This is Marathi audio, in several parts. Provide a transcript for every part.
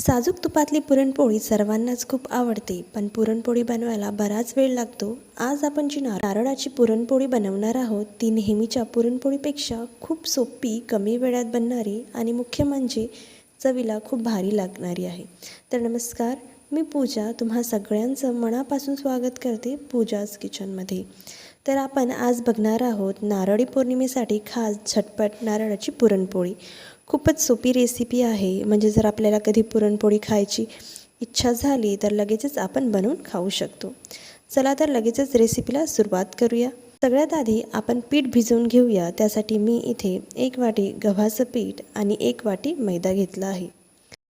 साजूक तुपातली पुरणपोळी सर्वांनाच खूप आवडते, पण पुरणपोळी बनवायला बराच वेळ लागतो. आज आपण जी नारळाची पुरणपोळी बनवणार आहोत ती नेहमीच्या पुरणपोळीपेक्षा खूप सोपी, कमी वेळात बनणारी आणि मुख्य म्हणजे चवीला खूप भारी लागणारी आहे. तर नमस्कार, मी पूजा तुम्हा सगळ्यांचं मनापासून स्वागत करते पूजाज किचनमध्ये. तर आपण आज बघणार आहोत नारळी पौर्णिमेसाठी खास झटपट नारळाची पुरणपोळी. खूपच सोपी रेसिपी आहे, म्हणजे जर आपल्याला कधी पुरणपोळी खायची इच्छा झाली तर लगेचच आपण बनवून खाऊ शकतो. चला तर लगेचच रेसिपीला सुरुवात करूया. सगळ्यात आधी आपण पीठ भिजवून घेऊया. त्यासाठी मी इथे 1 वाटी गव्हाचं पीठ आणि 1 वाटी मैदा घेतला आहे.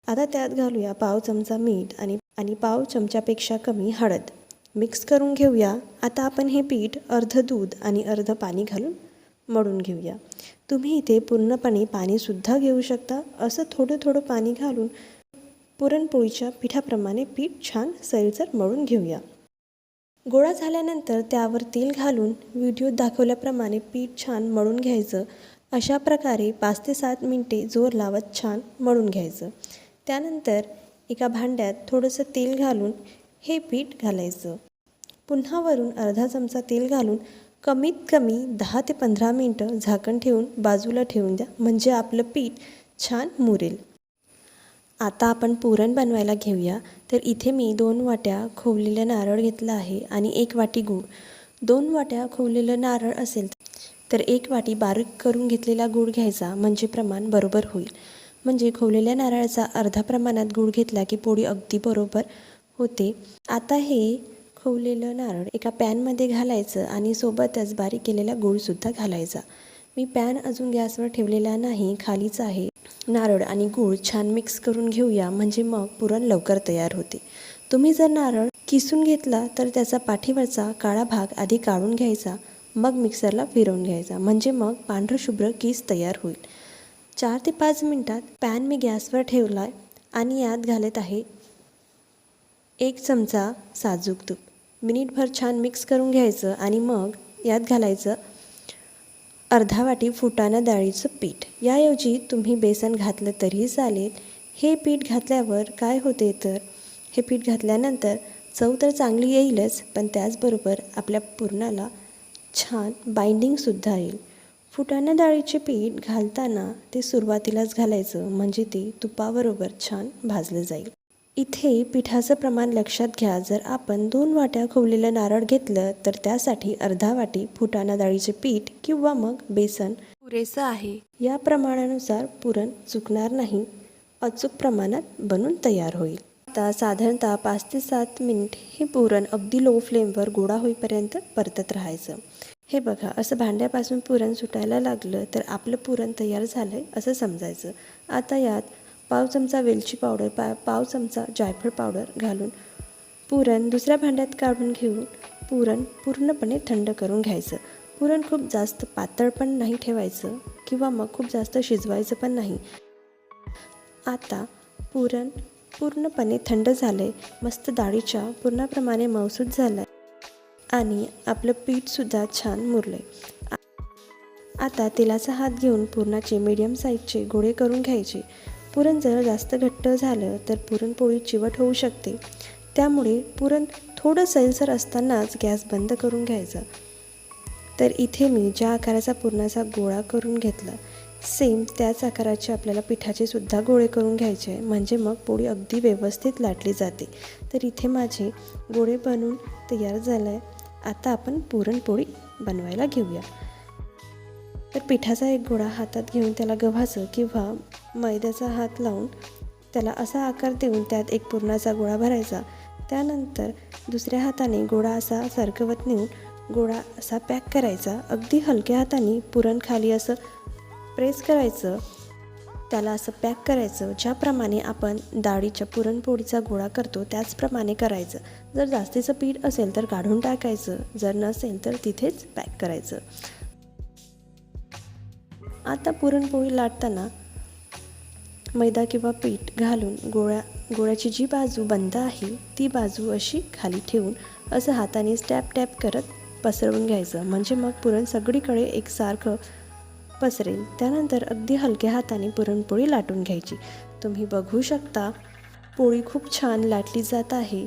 आता त्यात घालूया पाव चमचा मीठ आणि पाव चमच्यापेक्षा कमी हळद. मिक्स करून घेऊया. आता आपण हे पीठ अर्ध दूध आणि अर्ध पाणी घालून मळून घेऊया. तुम्ही इथे पूर्णपणे पाणीसुद्धा घेऊ शकता. असं थोडं थोडं पाणी घालून पुरणपोळीच्या पिठाप्रमाणे पीठ छान सैलसर मळून घेऊया. गोळा झाल्यानंतर त्यावर तेल घालून व्हिडिओत दाखवल्याप्रमाणे पीठ छान मळून घ्यायचं. अशा प्रकारे 5 ते 7 मिनटे जोर लावत छान मळून घ्यायचं. त्यानंतर एका भांड्यात थोडंसं तेल घालून हे पीठ घालायचं. पुन्हा वरून अर्धा चमचा तेल घालून कमीत कमी 10 ते 15 मिनटं झाकण ठेवून बाजूला ठेवून द्या, म्हणजे आपलं पीठ छान मुरेल. आता आपण पुरण बनवायला घेऊया. तर इथे मी 2 वाट्या खोवलेला नारळ घेतला आहे आणि 1 वाटी गूळ. 2 वाट्या खोवलेलं नारळ असेल तर 1 वाटी बारीक करून घेतलेला गूळ घ्यायचा, म्हणजे प्रमाण बरोबर होईल. म्हणजे खोवलेल्या नारळाचा अर्धा प्रमाणात गूळ घेतला की पोळी अगदी बरोबर होते. आता हे खोवलेलं नारळ एका पॅनमध्ये घालायचं आणि सोबतच बारीक केलेला गूळसुद्धा घालायचा. मी पॅन अजून गॅसवर ठेवलेला नाही, खालीच आहे. नारळ आणि गूळ छान मिक्स करून घेऊया, म्हणजे मग पुरण लवकर तयार होते. तुम्ही जर नारळ किसून घेतला तर त्याचा पाठीवरचा काळा भाग आधी काढून घ्यायचा, मग मिक्सरला फिरवून घ्यायचा, म्हणजे मग पांढरशुभ्र किस तयार होईल. 4 ते 5 मिनटात पॅन मी गॅसवर ठेवला आहे आणि यात घालत आहे 1 चमचा साजूक तूप. मिनिटभर छान मिक्स करून घ्यायचं आणि मग यात घालायचं अर्धा वाटी फुटाणा डाळीचं पीठ. याऐवजी तुम्ही बेसन घातलं तरीही चालेल. हे पीठ घातल्यावर काय होते तर हे पीठ घातल्यानंतर चव तर चांगली येईलच, पण त्याचबरोबर आपल्या पुरणाला छान बाइंडिंगसुद्धा येईल. फुटाणा डाळीचे पीठ घालताना ते सुरुवातीलाच घालायचं, म्हणजे ते तुपाबरोबर छान भाजलं जाईल. इथे पिठाचं प्रमाण लक्षात घ्या. जर आपण 2 वाट्या खोवलेलं नारळ घेतलं तर त्यासाठी अर्धा वाटी फुटाणा डाळीचे पीठ किंवा मग बेसन पुरेसं आहे. या प्रमाणानुसार पुरण चुकणार नाही, अचूक प्रमाणात बनून तयार होईल. आता साधारणतः 5 ते 7 मिनिट हे पुरण अगदी लो फ्लेमवर गोळा होईपर्यंत परतत राहायचं. हे बघा, असं भांड्यापासून पुरण सुटायला लागलं तर आपलं पुरण तयार झालं आहे असं समजायचं. आता यात पाव चमचा वेलची पावडर, पाव चमचा जायफळ पावडर घालून पुरण दुसऱ्या भांड्यात काढून घेऊन पुरण पूर्णपणे थंड करून घ्यायचं. पुरण खूप जास्त पातळ पण नाही ठेवायचं किंवा मग खूप जास्त शिजवायचं पण नाही. आता पुरण पूर्णपणे थंड झालं आहे, मस्त डाळीच्या पुरणाप्रमाणे मऊसूत झालं आहे आणि आपलं पीठसुद्धा छान मुरलं आहे. आता तेलाचा हात घेऊन पुरणाचे मीडियम साईजचे गोळे करून घ्यायचे. पुरण जर जास्त घट्ट झालं तर पुरणपोळी चिवट होऊ शकते, त्यामुळे पुरण थोडं सैलसर असतानाच गॅस बंद करून घ्यायचा. तर इथे मी ज्या आकाराचा पुरणाचा गोळा करून घेतला, सेम त्याच आकाराचे आपल्याला पिठाचे सुद्धा गोळे करून घ्यायचे आहे, म्हणजे मग पोळी अगदी व्यवस्थित लाटली जाते. तर इथे माझे गोळे बनवून तयार झालं आहे. आता आपण पुरणपोळी बनवायला घेऊया. तर पिठाचा एक गोळा हातात घेऊन त्याला गव्हाचं किंवा मैद्याचा हात लावून त्याला असा आकार देऊन त्यात एक पुरणाचा गोळा भरायचा. त्यानंतर दुसऱ्या हाताने गोळा असा सरकवत नेऊन गोळा असा पॅक करायचा. अगदी हलक्या हाताने पुरण खाली असं प्रेस करायचं, त्याला असं पॅक करायचं. ज्याप्रमाणे आपण डाळीच्या पुरणपोळीचा गोळा करतो त्याचप्रमाणे करायचं. जर जास्तीचं पीठ असेल तर काढून टाकायचं, जर नसेल तर तिथेच पॅक करायचं. आता पुरणपोळी लाटताना मैदा किंवा पीठ घालून गोळ्याची जी बाजू बंद आहे ती बाजू अशी खाली ठेवून असं हाताने टॅप टॅप करत पसरवून घ्यायचं, म्हणजे मग पुरण सगळीकडे एकसारखं पसरेल. त्यानंतर अगदी हलक्या हाताने पुरणपोळी लाटून घ्यायची. तुम्ही बघू शकता पोळी खूप छान लाटली जात आहे.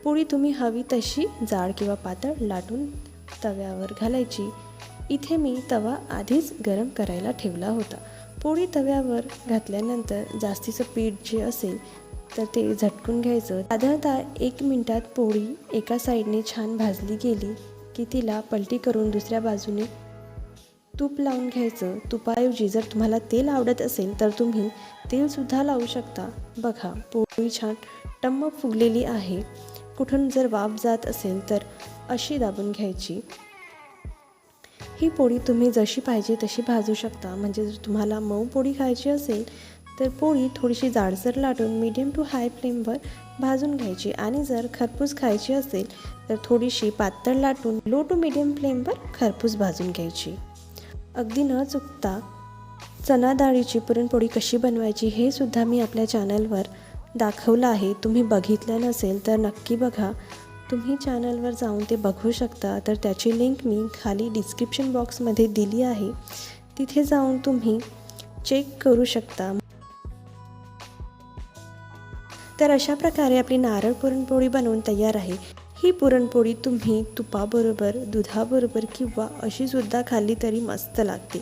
पोळी तुम्ही हवी तशी जाड किंवा पातळ लाटून तव्यावर घालायची. इथे मी तवा आधीच गरम करायला ठेवला होता. पोळी तव्यावर घातल्यानंतर जास्तीचं पीठ जे असेल तर ते झटकून घ्यायचं. साधारणतः 1 मिनिटात पोळी एका साईडने छान भाजली गेली की तिला पलटी करून दुसऱ्या बाजूने तूप लावून घ्यायचं. तुपाऐवजी जर तुम्हाला तेल आवडत असेल तर तुम्ही तेलसुद्धा लावू शकता. बघा, पोळी छान टम्म फुगलेली आहे. कुठून जर वाफ जात असेल तर अशी दाबून घ्यायची. ही पोळी तुम्ही जशी पाहिजे तशी भाजू शकता. म्हणजे जर तुम्हाला मऊ पोळी खायची असेल तर पोळी थोडीशी जाडसर लाटून मीडियम टू हाय फ्लेमवर भाजून घ्यायची आणि जर खरपूस खायची असेल तर थोडीशी पातळ लाटून लो टू मीडियम फ्लेमवर खरपूस भाजून घ्यायची. अगदी न चुकता चणा डाळीची पुरणपोळी कशी बनवायची हे सुद्धा मी आपल्या चॅनलवर दाखवलं आहे. तुम्ही बघितलं नसेल तर नक्की बघा. तुम्ही चॅनलवर जाऊन ते बघू शकता. तर त्याची लिंक मी खाली डिस्क्रिप्शन बॉक्समध्ये दिली आहे. तिथे जाऊन तुम्ही चेक करू शकता. तर अशा प्रकारे आपली नारळ पुरणपोळी बनवून तयार आहे. ही पुरणपोळी तुम्ही तुपाबरोबर, दुधाबरोबर किंवा अशीसुद्धा खाल्ली तरी मस्त लागते.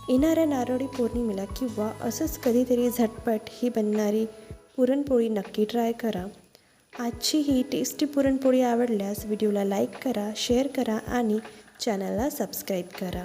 येणाऱ्या नारळी पौर्णिमेला किंवा असंच कधीतरी झटपट ही बनणारी पुरणपोळी नक्की ट्राय करा. आजची ही टेस्टी पुरणपोळी आवडल्यास व्हिडिओला लाईक करा, शेअर करा आणि चॅनलला सबस्क्राईब करा.